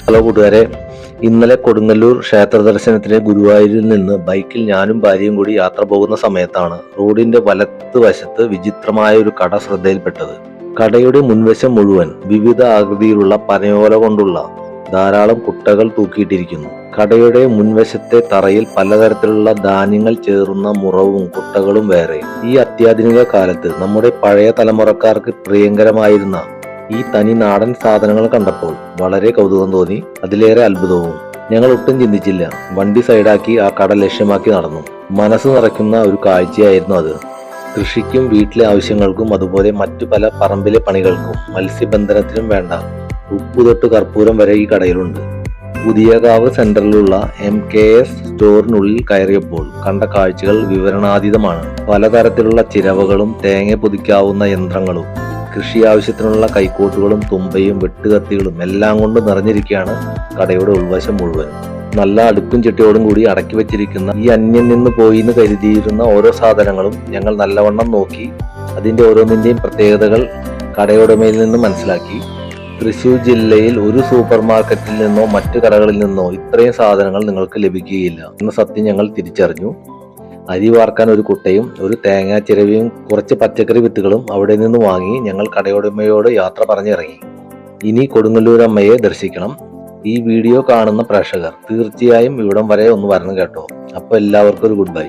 Hello കൂട്ടുകാരെ, ഇന്നലെ കൊടുങ്ങല്ലൂർ ക്ഷേത്ര ദർശനത്തിന് ഗുരുവായൂരിൽ നിന്ന് ബൈക്കിൽ ഞാനും ഭാര്യയും കൂടി യാത്ര പോകുന്ന സമയത്താണ് റോഡിന്റെ വലത്ത് വശത്ത് വിചിത്രമായ ഒരു കട ശ്രദ്ധയിൽപ്പെട്ടത്. കടയുടെ മുൻവശം മുഴുവൻ വിവിധ ആകൃതിയിലുള്ള പനയോല കൊണ്ടുള്ള ധാരാളം കുട്ടകൾ തൂക്കിയിട്ടിരിക്കുന്നു. കടയുടെ മുൻവശത്തെ തറയിൽ പലതരത്തിലുള്ള ധാന്യങ്ങൾ ചേർന്ന മുറവും കുട്ടകളും വേറെ. ഈ അത്യാധുനിക കാലത്ത് നമ്മുടെ പഴയ തലമുറക്കാർക്ക് പ്രിയങ്കരമായിരുന്ന ഈ തനി നാടൻ സാധനങ്ങൾ കണ്ടപ്പോൾ വളരെ കൗതുകം തോന്നി, അതിലേറെ അത്ഭുതവും. ഞങ്ങൾ ഒട്ടും ചിന്തിച്ചില്ല. വണ്ടി സൈഡാക്കി ആ കട ലക്ഷ്യമാക്കി നടന്നു. മനസ്സ് നിറയ്ക്കുന്ന ഒരു കാഴ്ചയായിരുന്നു അത്. കൃഷിക്കും വീട്ടിലെ ആവശ്യങ്ങൾക്കും അതുപോലെ മറ്റു പല പറമ്പിലെ പണികൾക്കും മത്സ്യബന്ധനത്തിനും വേണ്ട ഉപ്പു തൊട്ട് കർപ്പൂരം വരെ ഈ കടയിലുണ്ട്. പുതിയകാവ് സെന്ററിലുള്ള MKS സ്റ്റോറിനുള്ളിൽ കയറിയപ്പോൾ കണ്ട കാഴ്ചകൾ വിവരണാതീതമാണ്. പലതരത്തിലുള്ള ചിരവകളും തേങ്ങ പൊതിക്കാവുന്ന യന്ത്രങ്ങളും കൃഷി ആവശ്യത്തിനുള്ള കൈക്കോട്ടുകളും തുമ്പയും വെട്ടുകത്തികളും എല്ലാം കൊണ്ട് നിറഞ്ഞിരിക്കുകയാണ് കടയുടെ ഉൾവശം മുഴുവൻ. നല്ല അടുക്കും ചെട്ടിയോടും കൂടി അടക്കി വെച്ചിരിക്കുന്ന ഈ അന്യം നിന്ന് പോയി എന്ന് കരുതിയിരുന്ന ഓരോ സാധനങ്ങളും ഞങ്ങൾ നല്ലവണ്ണം നോക്കി അതിന്റെ ഓരോന്നിന്റെയും പ്രത്യേകതകൾ കടയുടമയിൽ നിന്ന് മനസ്സിലാക്കി. തൃശൂർ ജില്ലയിൽ ഒരു സൂപ്പർ മാർക്കറ്റിൽ നിന്നോ മറ്റു കടകളിൽ നിന്നോ ഇത്രയും സാധനങ്ങൾ നിങ്ങൾക്ക് ലഭിക്കുകയില്ല എന്ന സത്യം ഞങ്ങൾ തിരിച്ചറിഞ്ഞു. അരി വാർക്കാൻ ഒരു കുട്ടയും ഒരു തേങ്ങാ ചിരവിയും കുറച്ച് പച്ചക്കറി വിത്തുകളും അവിടെ നിന്ന് വാങ്ങി ഞങ്ങൾ കടയുടമയോട് യാത്ര പറഞ്ഞിറങ്ങി. ഇനി കൊടുങ്ങല്ലൂരമ്മയെ ദർശിക്കണം. ഈ വീഡിയോ കാണുന്ന പ്രേക്ഷകർ തീർച്ചയായും ഇവിടം വരെ ഒന്ന് വരണം കേട്ടോ. അപ്പോൾ എല്ലാവർക്കും ഒരു ഗുഡ് ബൈ.